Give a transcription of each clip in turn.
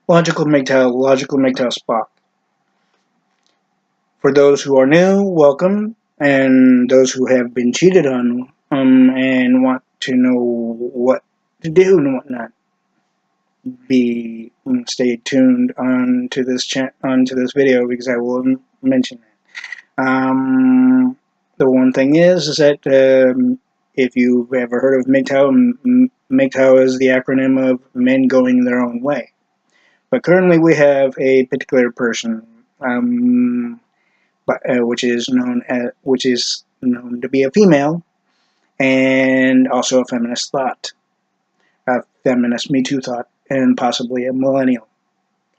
Logical MGTOW Spock. For those who are new, welcome, and those who have been cheated on and want to know what to do and whatnot, stay tuned onto this video because I will mention that. The one thing is that if you've ever heard of MGTOW, MGTOW is the acronym of Men Going Their Own Way. But currently we have a particular person, which is known to be a female, and also a feminist thought, a feminist Me Too thought, and possibly a millennial.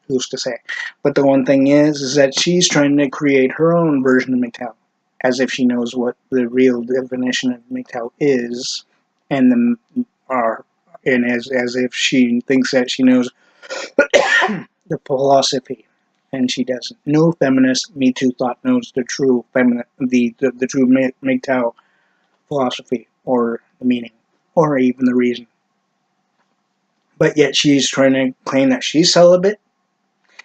Who's to say? But the one thing is that she's trying to create her own version of MGTOW, as if she knows what the real definition of MGTOW is, and as if she thinks that she knows the philosophy, and she doesn't. No feminist Me Too thought knows the true the true MGTOW philosophy, or the meaning, or even the reason. But yet she's trying to claim that she's celibate.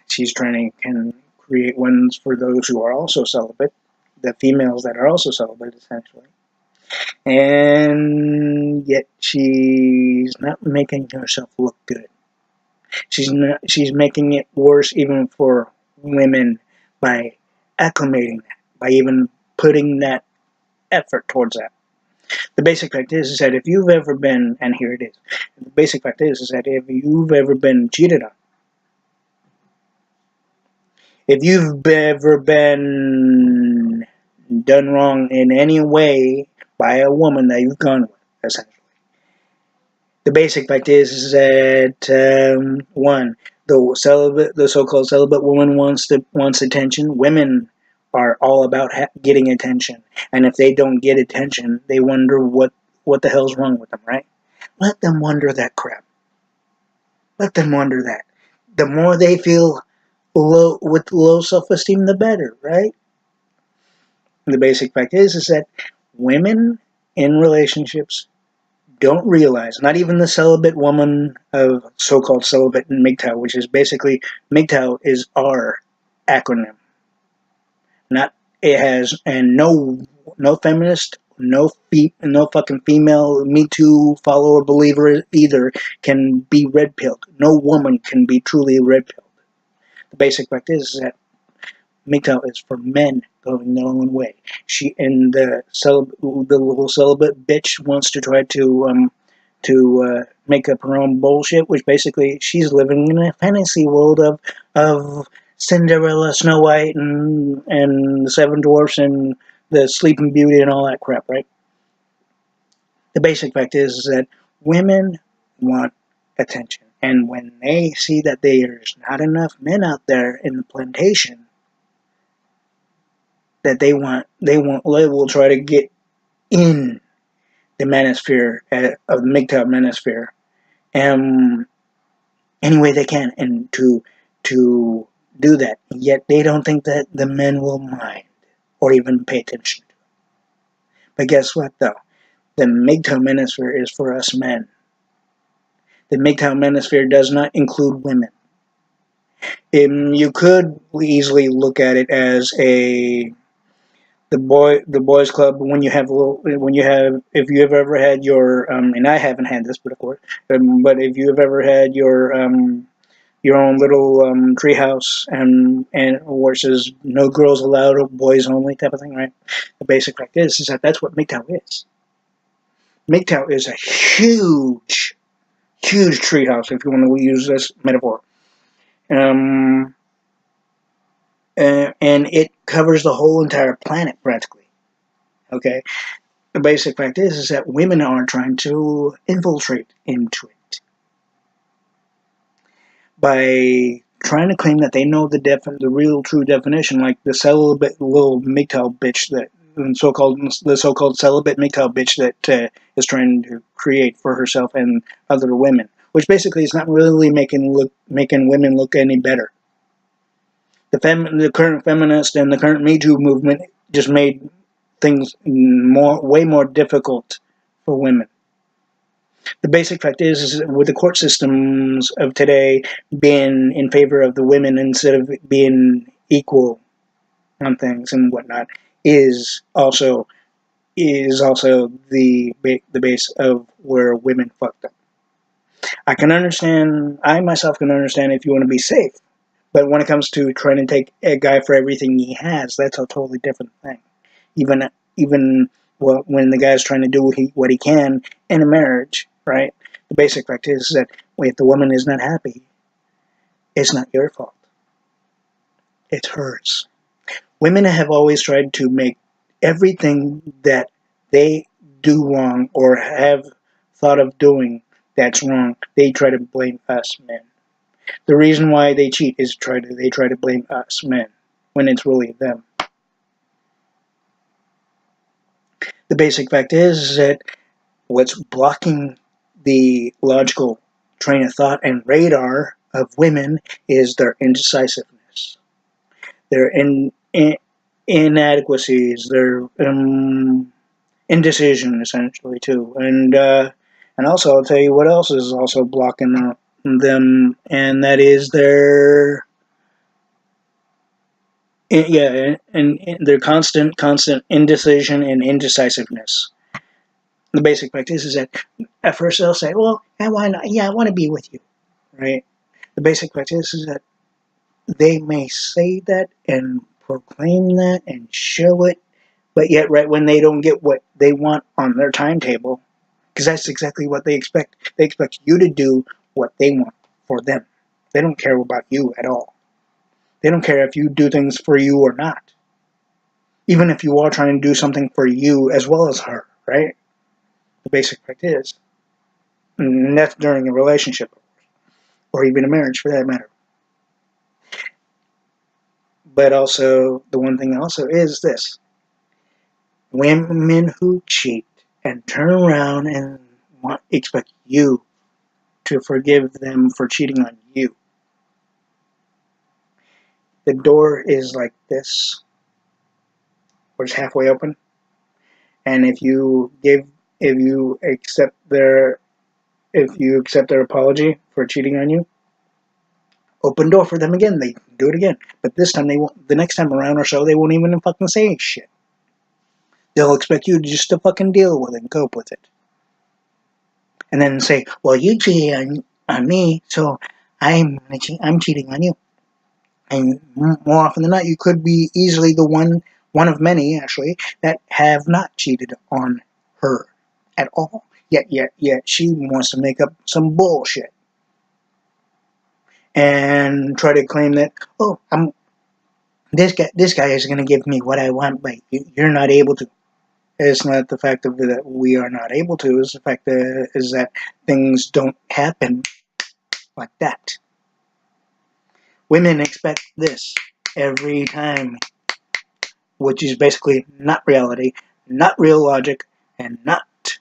She's trying to create ones for those who are also celibate, the females that are also celibate, essentially. And yet she's not making herself look good. She's making it worse even for women by acclimating that, by even putting that effort towards that. The basic fact is that if you've ever been, and here it is, the basic fact is that if you've ever been cheated on, if you've ever been done wrong in any way by a woman that you've gone with, essentially, the basic fact is that one, the so-called celibate woman wants attention. Women are all about getting attention, and if they don't get attention, they wonder what the hell's wrong with them, right? Let them wonder that crap. Let them wonder that. The more they feel with low self-esteem, the better, right? The basic fact is that women in relationships don't realize, not even the celibate woman of so-called celibate in MGTOW, which is basically, MGTOW is our acronym. And no feminist, no fucking female Me Too follower believer either can be red-pilled. No woman can be truly red-pilled. The basic fact is that MGTOW is for men going their own way. The little celibate bitch wants to try to make up her own bullshit, which basically she's living in a fantasy world of Cinderella, Snow White, and the Seven Dwarfs, and the Sleeping Beauty, and all that crap, right? The basic fact is that women want attention, and when they see that there's not enough men out there in the plantation, that they will try to get in the manosphere of the MGTOW manosphere, any way they can, and to do that. Yet they don't think that the men will mind or even pay attention to it. But guess what, though? The MGTOW manosphere is for us men. The MGTOW manosphere does not include women. You could easily look at it as the boys club if you have ever had your and I haven't had this, but of course, but if you have ever had your own little treehouse and where it says no girls allowed, boys only type of thing, right? The basic fact is that that's what MGTOW is. MGTOW is a huge treehouse, if you want to use this metaphor. And it covers the whole entire planet, practically. Okay? The basic fact is that women are trying to infiltrate into it by trying to claim that they know the real true definition, like the celibate little MGTOW bitch the so-called celibate MGTOW bitch that is trying to create for herself and other women, which basically is not really making women look any better. The current feminist and the current Me Too movement just made things way more difficult for women. The basic fact is with the court systems of today being in favor of the women instead of being equal on things and whatnot is also the base of where women fucked up. I myself can understand if you want to be safe, but when it comes to trying to take a guy for everything he has, that's a totally different thing. Even when the guy's trying to do what he can in a marriage, right? The basic fact is that if the woman is not happy, it's not your fault. It's hers. Women have always tried to make everything that they do wrong or have thought of doing that's wrong, they try to blame us men. The reason why they cheat is they try to blame us men when it's really them. The basic fact is that what's blocking the logical train of thought and radar of women is their indecisiveness, their inadequacies, their indecision, essentially, too. And also, I'll tell you what else is also blocking them, and that is their their constant indecision and indecisiveness. The basic fact is that at first they'll say, "Well, why not? Yeah, I want to be with you," right? The basic fact is that they may say that and proclaim that and show it, but yet right when they don't get what they want on their timetable, because that's exactly what they expect. They expect you to do what they want for them. They don't care about you at all. They don't care if you do things for you or not. Even if you are trying to do something for you as well as her, right? The basic fact is, and that's during a relationship, or even a marriage for that matter. But also, the one thing also is this. Women who cheat and turn around and expect you to forgive them for cheating on you. The door is like this, or it's halfway open, and if you accept their apology for cheating on you, open door for them again. They do it again, but this time they won't. The next time around or so, they won't even fucking say shit. They'll expect you just to fucking deal with it and cope with it, and then say, "Well, you cheated on me, so I'm cheating on you." And more often than not, you could be easily the one of many, actually, that have not cheated on her at all. Yet she wants to make up some bullshit and try to claim that, oh, this guy is going to give me what I want, but you're not able to. It's not the fact of that we are not able to. It's the fact that is that things don't happen like that. Women expect this every time, which is basically not reality, not real logic, and not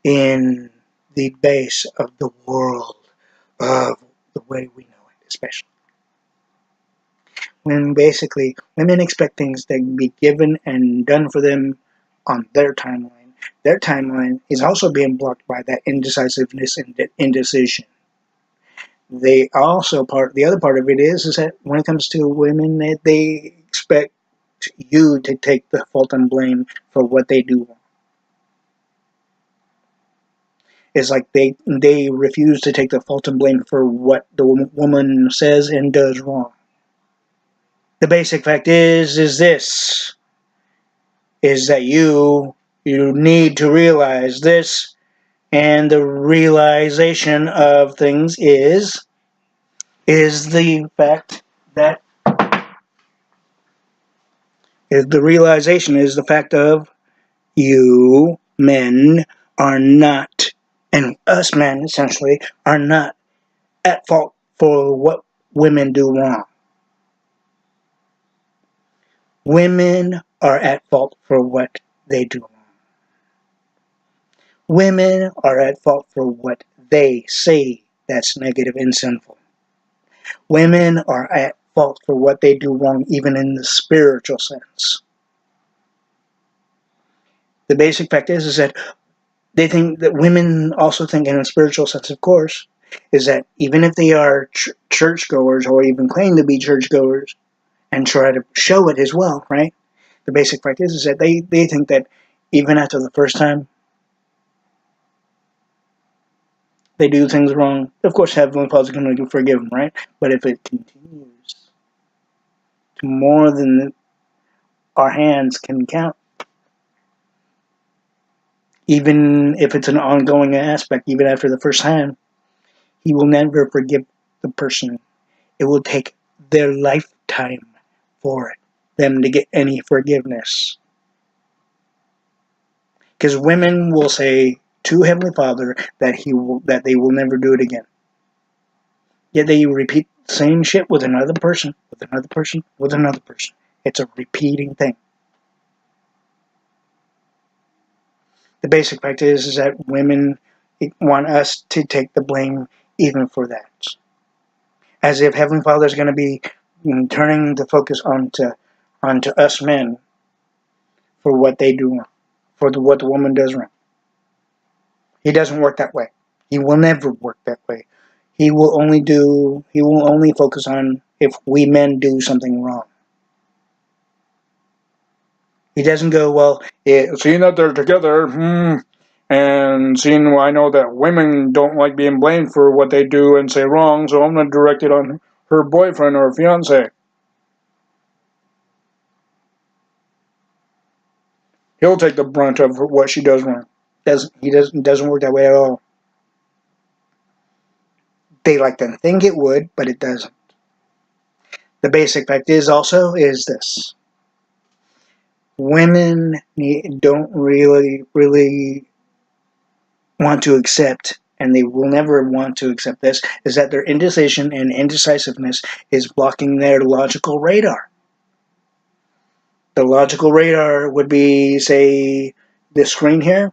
in the base of the world of the way we know it, especially. When basically women expect things to be given and done for them on their timeline. Their timeline is also being blocked by that indecisiveness and indecision. The other part of it is that when it comes to women, they expect you to take the fault and blame for what they do wrong. It's like they refuse to take the fault and blame for what the woman says and does wrong. The basic fact is this, is that you need to realize this, and the realization of things is the fact that the realization is the fact of you men are not, and us men essentially, are not at fault for what women do wrong. Women are at fault for what they do wrong. Women are at fault for what they say that's negative and sinful. Women are at fault for what they do wrong, even in the spiritual sense. The basic fact is that They think that women also think, in a spiritual sense, of course, is that even if they are churchgoers or even claim to be churchgoers and try to show it as well, right? The basic fact is that they think that even after the first time they do things wrong, of course, Heavenly Father's going to forgive them, right? But if it continues to more than our hands can count, even if it's an ongoing aspect, even after the first time, He will never forgive the person. It will take their lifetime for them to get any forgiveness. Because women will say to Heavenly Father that they will never do it again. Yet they repeat the same shit with another person, with another person, with another person. It's a repeating thing. The basic fact is that women want us to take the blame even for that. As if Heavenly Father is going to be turning the focus onto us men for what they do wrong, for what the woman does wrong. He doesn't work that way. He will never work that way. He will only focus on if we men do something wrong. He doesn't go, well, seeing that they're together, and seeing I know that women don't like being blamed for what they do and say wrong, so I'm going to direct it on her boyfriend or fiance. He'll take the brunt of what she does wrong. It doesn't work that way at all. They like to think it would, but it doesn't. The basic fact is this. Women don't really want to accept, and they will never want to accept this, is that their indecision and indecisiveness is blocking their logical radar. The logical radar would be, say, this screen here,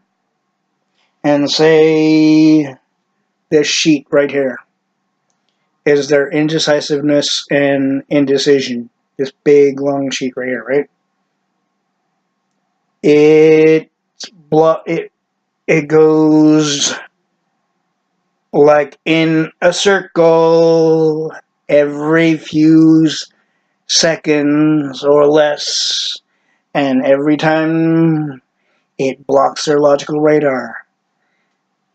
and say this sheet right here is their indecisiveness and indecision. This big long sheet right here, right? It goes like in a circle every few seconds or less, and every time it blocks their logical radar,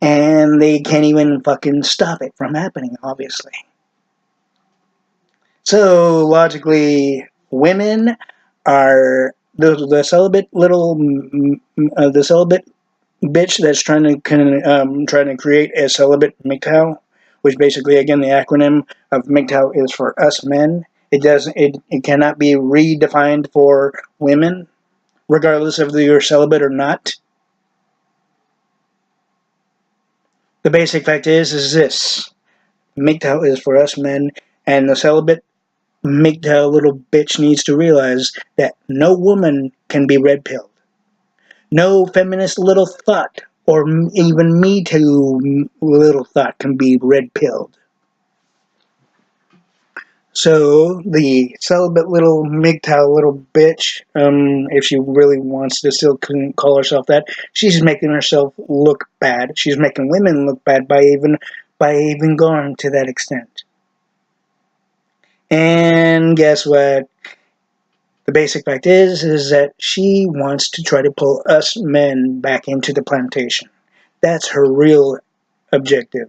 and they can't even fucking stop it from happening, obviously. So logically, women are the celibate the celibate bitch that's trying to create a celibate MGTOW, which basically, again, the acronym of MGTOW is for us men. It cannot be redefined for women, regardless of whether you're celibate or not. The basic fact is this: MGTOW is for us men, and the celibate MGTOW little bitch needs to realize that no woman can be red-pilled. No feminist little thought, or even Me Too little thought, can be red-pilled. So, the celibate little MGTOW little bitch, if she really wants to still call herself that, she's making herself look bad. She's making women look bad by even going to that extent. And guess what? The basic fact is that she wants to try to pull us men back into the plantation. That's her real objective.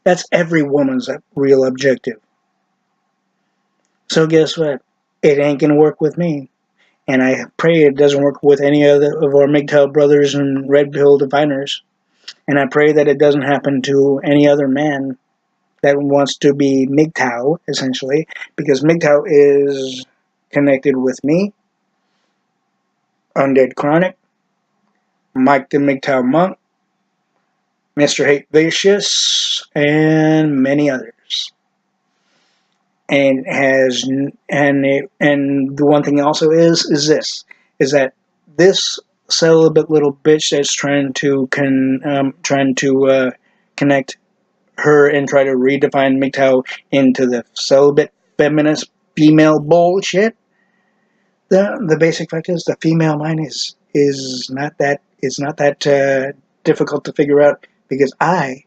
That's every woman's real objective. So guess what? It ain't gonna work with me. And I pray it doesn't work with any other of our MGTOW brothers and red pill diviners. And I pray that it doesn't happen to any other man that wants to be MGTOW, essentially, because MGTOW is connected with me, Undead Chronic, Mike the MGTOW Monk, Mr. Hate Vicious, and many others. And the one thing also is that this celibate little bitch that's trying to connect her and try to redefine MGTOW into the celibate feminist female bullshit. The basic fact is the female mind is not that It's not that difficult to figure out because I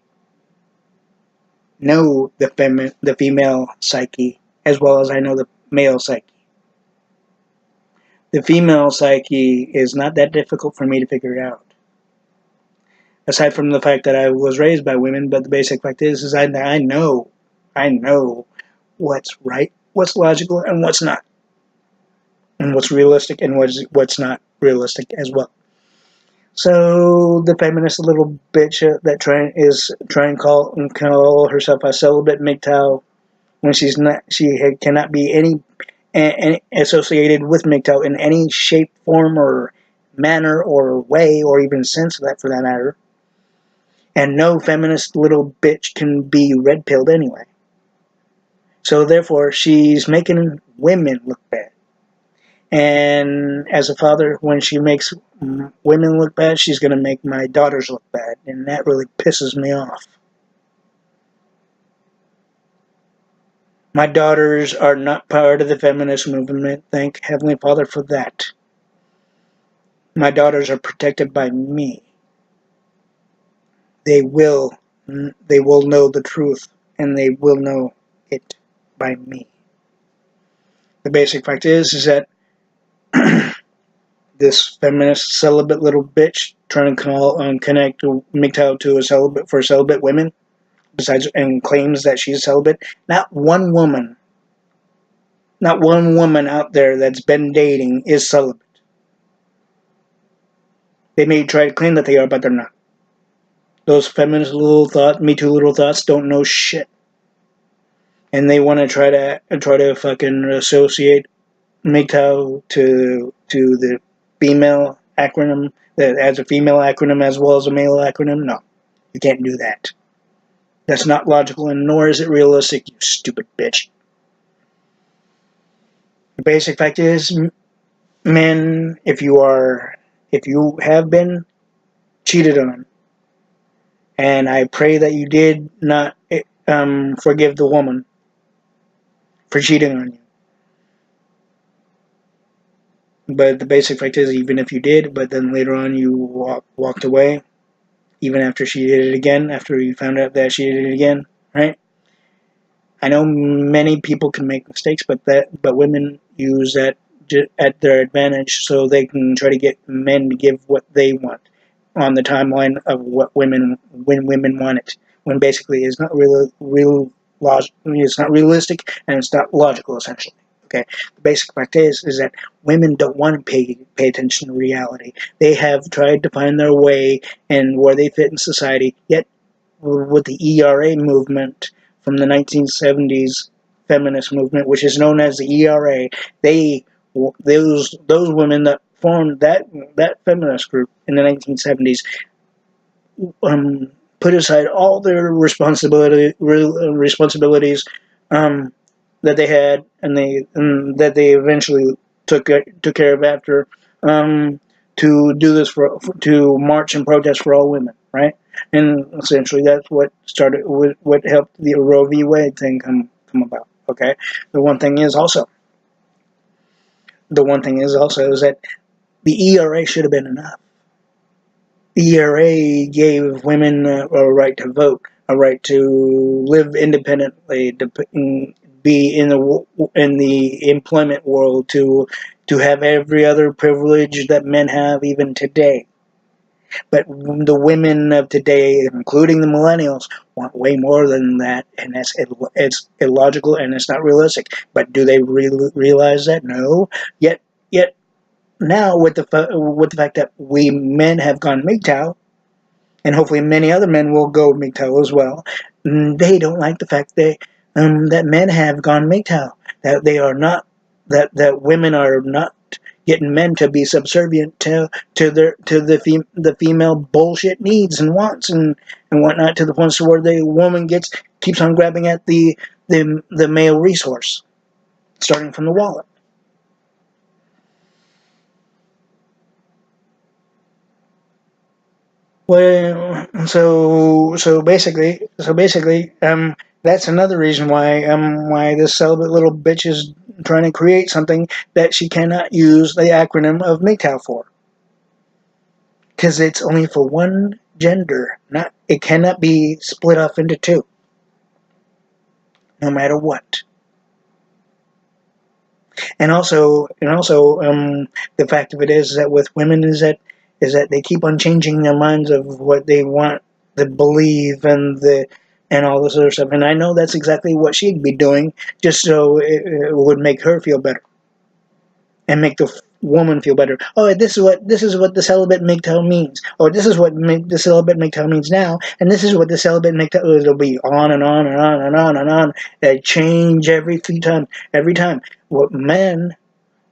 know the female psyche as well as I know the male psyche. The female psyche is not that difficult for me to figure out. Aside from the fact that I was raised by women, but the basic fact is I know what's right, what's logical, and what's not, and what's realistic and what's not realistic as well. So the feminist little bitch that trying to call herself a celibate MGTOW when she cannot be any associated with MGTOW in any shape, form, or manner, or way, or even sense of that for that matter. And no feminist little bitch can be red-pilled anyway. So therefore, she's making women look bad. And as a father, when she makes women look bad, she's going to make my daughters look bad. And that really pisses me off. My daughters are not part of the feminist movement. Thank Heavenly Father for that. My daughters are protected by me. They will know the truth, and they will know it by me. The basic fact is that this feminist celibate little bitch trying to connect MGTOW to celibate women, besides and claims that she's celibate. Not one woman out there that's been dating is celibate. They may try to claim that they are, but they're not. Those feminist Me Too little thoughts don't know shit, and they want to try to fucking associate MGTOW to the female acronym that as a female acronym as well as a male acronym. No, you can't do that. That's not logical, and nor is it realistic, you stupid bitch. The basic fact is, men, if you have been cheated on, and I pray that you did not forgive the woman for cheating on you. But the basic fact is, even if you did, but then later on you walked away, even after she did it again, after you found out that she did it again, right? I know many people can make mistakes, but women use that at their advantage so they can try to get men to give what they want on the timeline of when women want it, when basically it's not it's not realistic and it's not logical, essentially. Okay, the basic fact is that women don't want to pay attention to reality. They have tried to find their way and where they fit in society. Yet, with the ERA movement from the 1970s feminist movement, which is known as the ERA, those women that formed that feminist group in the 1970s put aside all their responsibilities that they had, and that they eventually took care of after, to do this to march and protest for all women, right? And essentially, that's what helped the Roe v. Wade thing come about. Okay, the one thing is also is that the ERA should have been enough. The ERA gave women a right to vote, a right to live independently, to be in the employment world, to have every other privilege that men have even today. But the women of today, including the millennials, want way more than that, and it's illogical and it's not realistic. But do they realize that? No. Yet now with the fact that we men have gone MGTOW, and hopefully many other men will go MGTOW as well, they don't like the fact that men have gone MGTOW, that they are not that women are not getting men to be subservient to the female bullshit needs and wants and whatnot, to the point where the woman keeps on grabbing at the male resource, starting from the wallet. Well, so basically, that's another reason why this celibate little bitch is trying to create something that she cannot use the acronym of MGTOW for. because it's only for one gender. It cannot be split off into two, no matter what. And also, the fact of it is that with women is that they keep on changing their minds of what they want to believe and all this other stuff. And I know that's exactly what she'd be doing, just so it would make her feel better and make the woman feel better. Oh, this is what the celibate MGTOW means. Or this is what the celibate MGTOW means now, and this is what the celibate MGTOW. It'll be on and on and on and on and on. They change every time. What men,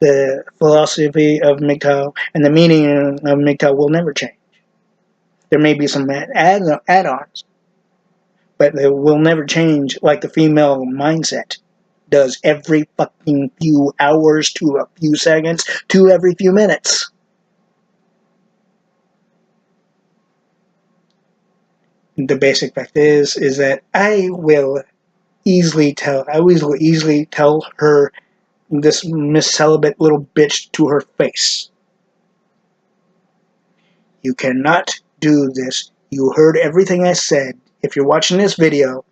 the philosophy of MGTOW and the meaning of MGTOW will never change. There may be some add-ons, but they will never change like the female mindset does every fucking few hours to a few seconds to every few minutes. The basic fact is that I will easily tell her, this Miss Celibate little bitch, to her face. You cannot do this. You heard everything I said. If you're watching this video,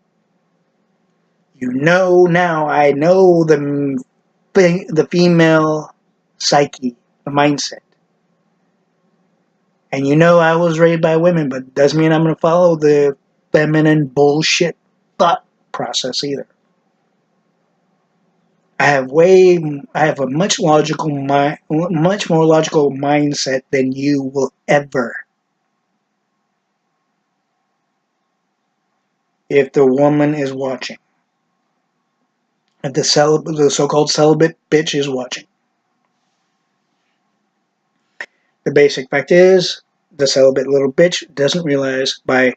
you know now I know the female psyche, the mindset. And you know I was raised by women, but it doesn't mean I'm going to follow the feminine bullshit thought process either. I have a much more logical mindset than you will ever. If the woman is watching, if the so-called celibate bitch is watching, the basic fact is the celibate little bitch doesn't realize by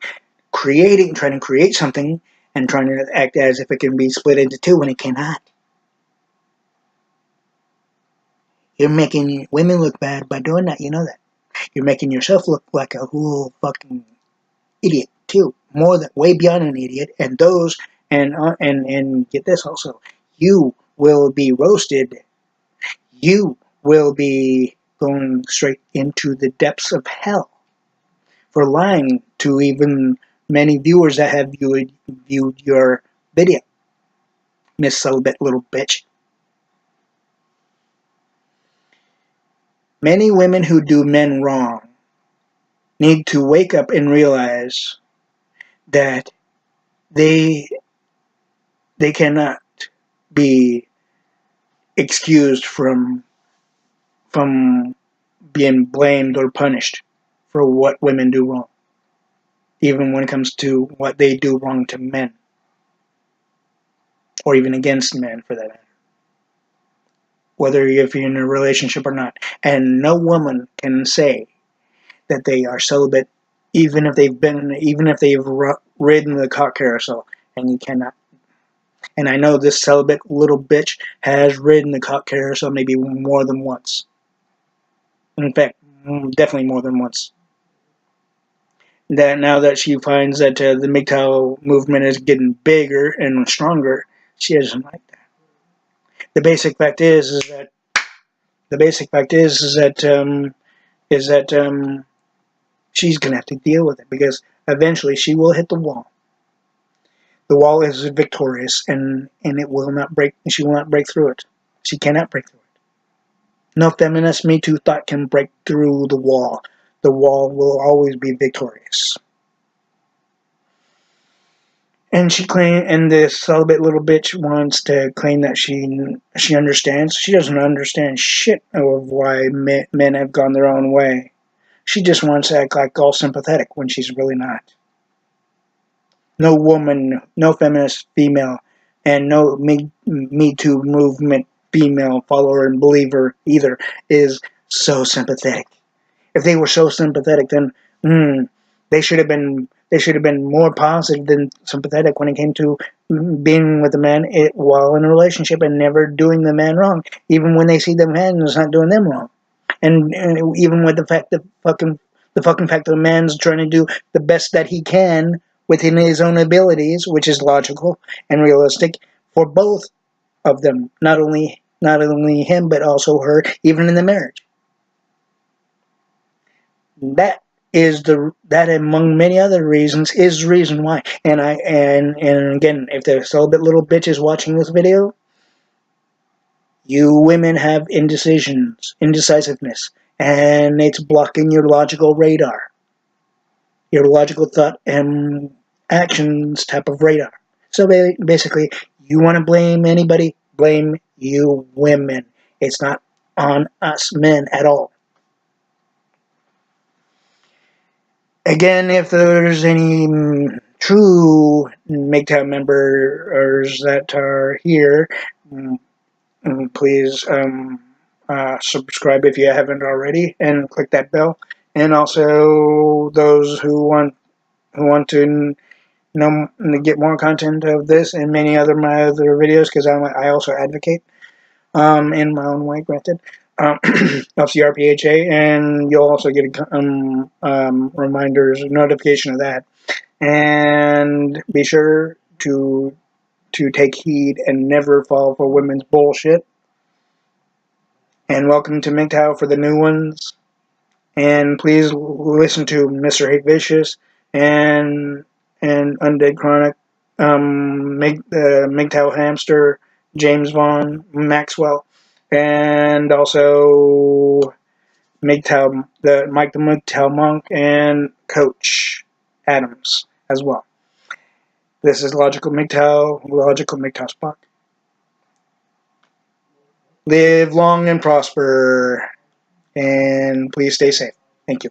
trying to create something and trying to act as if it can be split into two when it cannot. You're making women look bad by doing that. You know that. You're making yourself look like a whole fucking idiot too, way beyond an idiot. And get this also, you will be roasted. You will be going straight into the depths of hell for lying to even many viewers that have viewed your video, Miss Celibate little bitch. Many women who do men wrong need to wake up and realize that they cannot be excused from being blamed or punished for what women do wrong, even when it comes to what they do wrong to men, or even against men for that matter, whether if you're in a relationship or not. And no woman can say that they are celibate, even if they've ridden the cock carousel, and you cannot. And I know this celibate little bitch has ridden the cock carousel maybe more than once. In fact, definitely more than once. That now that she finds that the MGTOW movement is getting bigger and stronger, she doesn't like that. The basic fact is that she's gonna have to deal with it, because eventually she will hit the wall. The wall is victorious, and it will not break. She will not break through it. She cannot break through it. No feminist Me Too thought can break through the wall. The wall will always be victorious. And the celibate little bitch wants to claim that she understands. She doesn't understand shit of why men have gone their own way. She just wants to act like all sympathetic when she's really not. No woman, no feminist female, and no Me Too movement female follower and believer either is so sympathetic. If they were so sympathetic, then they should have been more positive than sympathetic when it came to being with the man while in a relationship and never doing the man wrong, even when they see the man is not doing them wrong, and even with the fact that the fucking fact that the man's trying to do the best that he can within his own abilities, which is logical and realistic for both of them, not only him but also her, even in the marriage. That that among many other reasons is the reason why. And again, if there's celibate little bitches watching this video, you women have indecisiveness, and it's blocking your logical radar, your logical thought and actions type of radar. So basically, you want to blame anybody, blame you women. It's not on us men at all. Again, if there's any true MGTOW members that are here, please subscribe if you haven't already, and click that bell. And also, those who want to get more content of this and many other my other videos, because I also advocate in my own way, granted, of CRPHA, and you'll also get reminders, notification of that. And be sure to take heed and never fall for women's bullshit. And welcome to MGTOW for the new ones. And please listen to Mr. Hate Vicious and Undead Chronic, MGTOW Hamster, James Vaughn, Maxwell, and also MGTOW, Mike the MGTOW Monk, and Coach Adams as well. This is Logical MGTOW Spock. Live long and prosper, and please stay safe. Thank you.